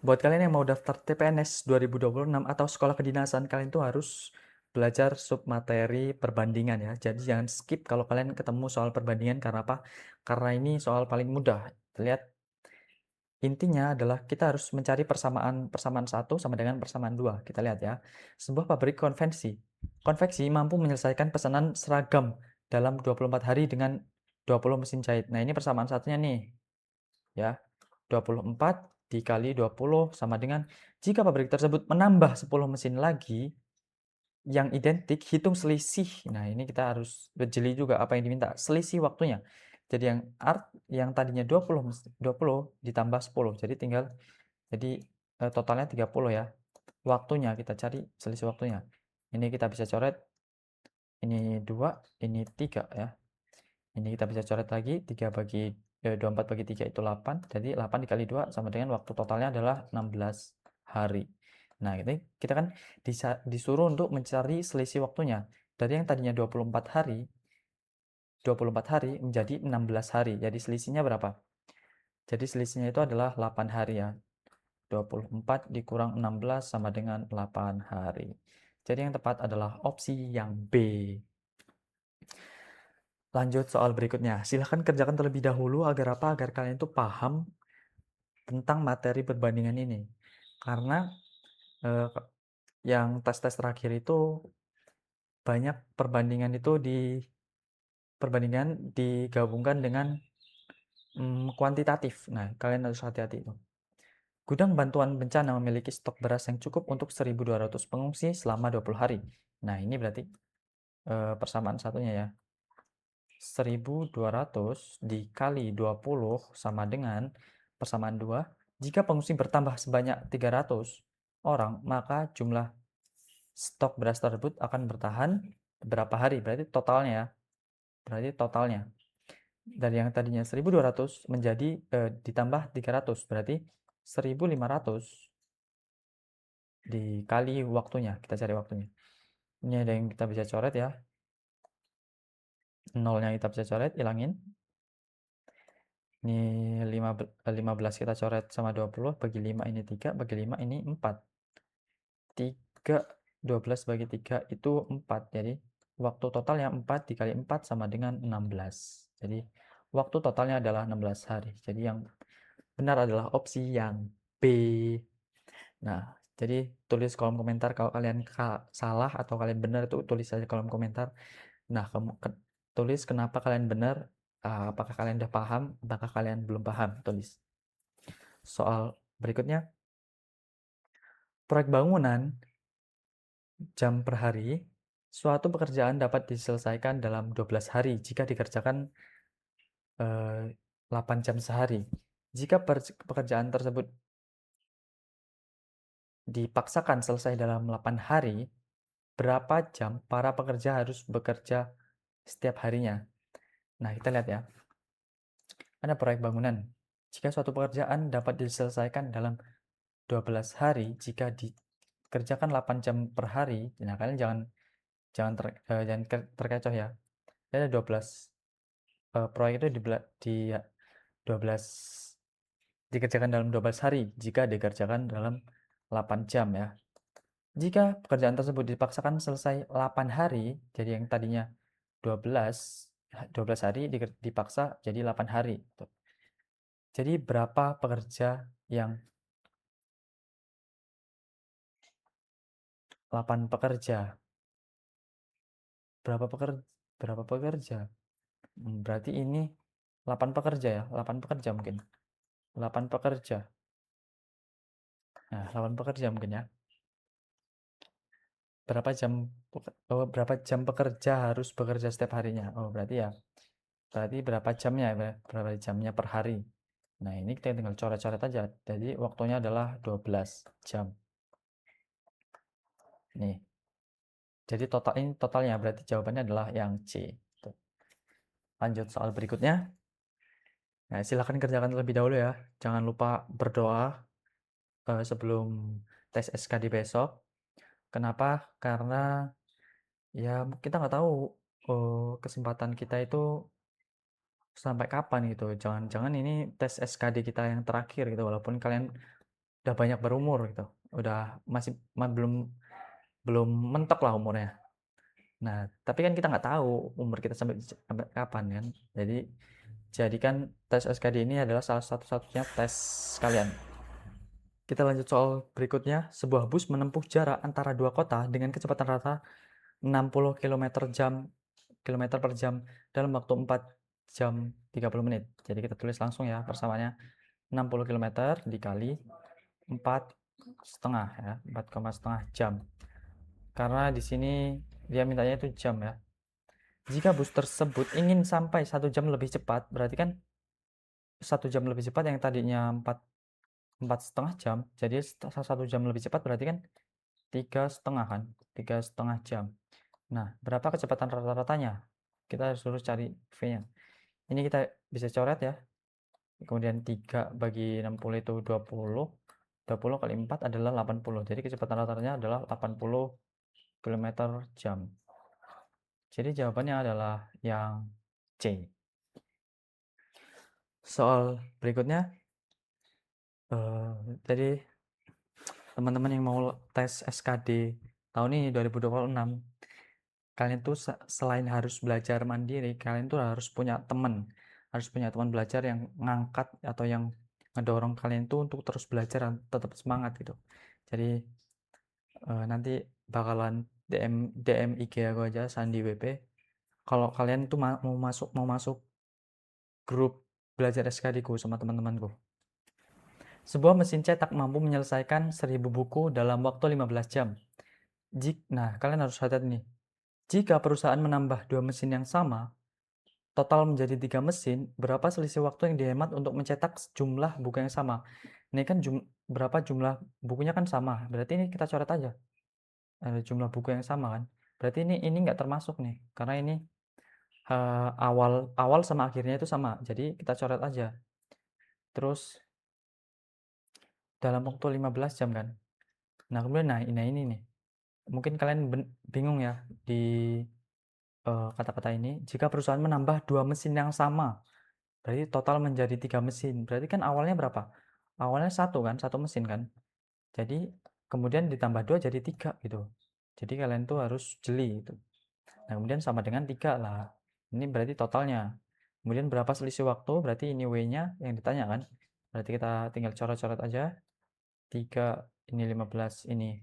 Buat kalian yang mau daftar TPNS 2026 atau sekolah kedinasan, kalian tuh harus belajar sub materi perbandingan ya. Jadi jangan skip kalau kalian ketemu soal perbandingan. Karena apa? Karena ini soal paling mudah. Lihat, intinya adalah kita harus mencari persamaan 1 sama dengan persamaan 2. Kita lihat ya. Sebuah pabrik konveksi mampu menyelesaikan pesanan seragam dalam 24 hari dengan 20 mesin jahit. Nah, ini persamaan satunya nih. Ya, 24 dikali 20 sama dengan jika pabrik tersebut menambah 10 mesin lagi yang identik, hitung selisih. Nah, ini kita harus jeli juga apa yang diminta, selisih waktunya. Jadi yang tadinya 20 ditambah 10. Jadi tinggal totalnya 30 ya. Waktunya kita cari selisih waktunya. Ini kita bisa coret, ini 2, ini 3 ya. Ini kita bisa coret lagi, 24 bagi 3 itu 8. Jadi 8 dikali 2 sama dengan waktu totalnya adalah 16 hari. Nah, ini kita kan disuruh untuk mencari selisih waktunya. Dari yang tadinya 24 hari menjadi 16 hari. Jadi selisihnya berapa? Jadi selisihnya itu adalah 8 hari ya. 24 dikurang 16 sama dengan 8 hari. Jadi yang tepat adalah opsi yang B. Lanjut soal berikutnya. Silahkan kerjakan terlebih dahulu agar apa? Agar kalian itu paham tentang materi perbandingan ini. Karena eh, yang tes-tes terakhir itu banyak perbandingan digabungkan dengan kuantitatif. Nah, kalian harus hati-hati itu. Gudang bantuan bencana memiliki stok beras yang cukup untuk 1.200 pengungsi selama 20 hari. Nah, ini berarti persamaan satunya ya. 1.200 dikali 20 sama dengan persamaan 2. Jika pengungsi bertambah sebanyak 300 orang, maka jumlah stok beras tersebut akan bertahan berapa hari? Berarti totalnya ya. Berarti totalnya. Dari yang tadinya 1.200 menjadi ditambah 300. Berarti 1.500 dikali waktunya. Kita cari waktunya. Ini ada yang kita bisa coret ya. Nolnya kita bisa coret, hilangin. Ini 15 kita coret sama 20, bagi 5 ini 3, bagi 5 ini 4. 12 bagi 3 itu 4. Jadi waktu totalnya 4 dikali 4 sama dengan 16. Jadi waktu totalnya adalah 16 hari. Jadi yang benar adalah opsi yang B. Nah, jadi tulis kolom komentar kalau kalian salah atau kalian benar, itu tulis saja kolom komentar. Nah, tulis kenapa kalian benar, apakah kalian udah paham, apakah kalian belum paham, tulis. Soal berikutnya, proyek bangunan jam per hari, suatu pekerjaan dapat diselesaikan dalam 12 hari jika dikerjakan 8 jam sehari. Jika pekerjaan tersebut dipaksakan selesai dalam 8 hari, berapa jam para pekerja harus bekerja setiap harinya? Nah, kita lihat ya. Ada proyek bangunan. Jika suatu pekerjaan dapat diselesaikan dalam 12 hari, jika dikerjakan 8 jam per hari, nah kalian jangan terkecoh ya. Ada 12 proyek itu di 12 dikerjakan dalam 12 hari jika dikerjakan dalam 8 jam ya. Jika pekerjaan tersebut dipaksakan selesai 8 hari, jadi yang tadinya 12 hari dipaksa jadi 8 hari. Jadi berapa pekerja yang 8 pekerja? Berapa pekerja? Berapa pekerja? Berarti ini 8 pekerja ya, 8 pekerja mungkin. 8 pekerja. Nah, 8 pekerja mungkin ya. Berapa jam pekerja harus bekerja setiap harinya? Oh, berarti berapa jamnya ya? Berapa jamnya per hari? Nah, ini kita tinggal coret-coret aja. Jadi waktunya adalah 12 jam. Nih. Jadi ini totalnya, berarti jawabannya adalah yang C. Lanjut soal berikutnya. Nah, silahkan kerjakan terlebih dahulu ya. Jangan lupa berdoa sebelum tes SKD besok. Kenapa? Karena ya kita nggak tahu kesempatan kita itu sampai kapan gitu. Jangan-jangan ini tes SKD kita yang terakhir gitu. Walaupun kalian udah banyak berumur gitu, udah masih belum belum mentok lah umurnya. Nah, tapi kan kita nggak tahu umur kita sampai kapan kan. Jadi jadikan tes SKD ini adalah salah satu-satunya tes kalian. Kita lanjut soal berikutnya. Sebuah bus menempuh jarak antara dua kota dengan kecepatan rata 60 km per jam dalam waktu 4 jam 30 menit. Jadi kita tulis langsung ya persamaannya. 60 km dikali 4 setengah ya, 4,5 jam. Karena di sini dia mintanya itu jam ya. Jika bus tersebut ingin sampai 1 jam lebih cepat, berarti kan 1 jam lebih cepat yang tadinya 4,5 jam, jadi 1 jam lebih cepat berarti kan 3,5 kan, 3,5 jam. Nah, berapa kecepatan rata-ratanya? Kita harus cari V-nya. Ini kita bisa coret ya. Kemudian 3 bagi 60 itu 20. 20 kali 4 adalah 80. Jadi kecepatan rata-ratanya adalah 80 km jam. Jadi jawabannya adalah yang C. Soal berikutnya, jadi teman-teman yang mau tes SKD tahun ini 2026, kalian tuh selain harus belajar mandiri, kalian tuh harus punya teman belajar yang ngangkat atau yang ngedorong kalian tuh untuk terus belajar dan tetap semangat gitu. Jadi nanti bakalan DM IG aku aja Sandi WP. Kalau kalian tuh mau masuk grup belajar SKD ku sama teman-temanku. Sebuah mesin cetak mampu menyelesaikan 1000 buku dalam waktu 15 jam. Nah, kalian harus hati-hati nih. Jika perusahaan menambah 2 mesin yang sama, total menjadi 3 mesin, berapa selisih waktu yang dihemat untuk mencetak jumlah buku yang sama? Ini kan berapa jumlah bukunya kan sama, berarti ini kita coret aja. Ada jumlah buku yang sama kan. Berarti ini nggak termasuk nih, karena ini awal sama akhirnya itu sama, jadi kita coret aja. Terus dalam waktu 15 jam kan. Nah, kemudian ini nih. Mungkin kalian bingung ya di kata-kata ini. Jika perusahaan menambah 2 mesin yang sama, berarti total menjadi 3 mesin. Berarti kan awalnya berapa? Awalnya 1 kan, 1 mesin kan. Jadi kemudian ditambah 2 jadi 3 gitu. Jadi kalian tuh harus jeli gitu. Nah, kemudian sama dengan 3 lah. Ini berarti totalnya. Kemudian berapa selisih waktu? Berarti ini W-nya yang ditanya kan. Berarti kita tinggal coret-coret aja. 3 ini 15 ini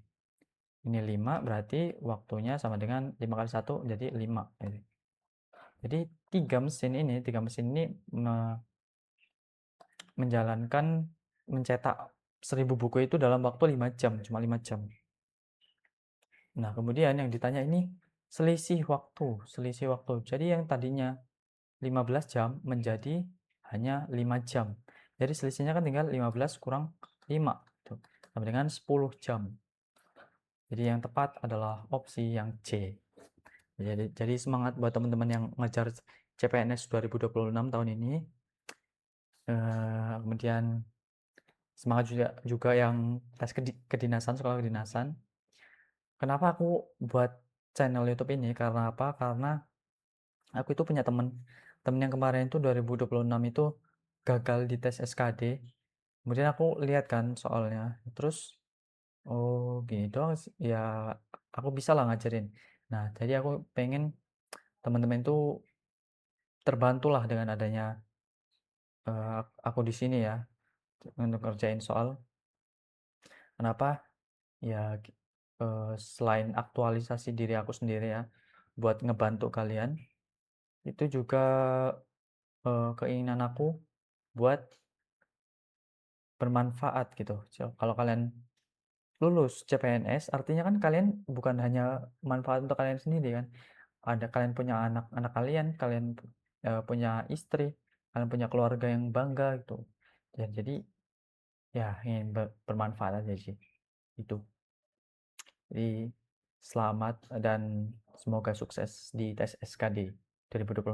5 berarti waktunya sama dengan 5 kali 1 jadi 5. Jadi 3 mesin ini mencetak 1000 buku itu dalam waktu 5 jam, cuma 5 jam. Nah, kemudian yang ditanya ini selisih waktu. Jadi yang tadinya 15 jam menjadi hanya 5 jam. Jadi selisihnya kan tinggal 15 kurang 5 gitu. Sama dengan 10 jam. Jadi yang tepat adalah opsi yang C. Jadi semangat buat teman-teman yang ngejar CPNS 2026 tahun ini. Kemudian semangat juga yang tes kedinasan, sekolah kedinasan. Kenapa aku buat channel YouTube ini? Karena apa? Karena aku itu punya temen yang kemarin itu 2026 itu gagal di tes SKD. Kemudian aku lihat kan soalnya, terus oh gini doang ya, aku bisa lah ngajarin. Nah, jadi aku pengen teman-teman itu terbantulah dengan adanya aku di sini ya untuk ngerjain soal. Kenapa? Ya selain aktualisasi diri aku sendiri ya, buat ngebantu kalian, itu juga keinginan aku buat bermanfaat gitu. Kalau kalian lulus CPNS, artinya kan kalian bukan hanya manfaat untuk kalian sendiri kan. Ada kalian punya anak-anak kalian punya istri, kalian punya keluarga yang bangga gitu. Dan jadi ya ingin bermanfaat aja sih. Itu. Jadi selamat dan semoga sukses di tes SKD 2026.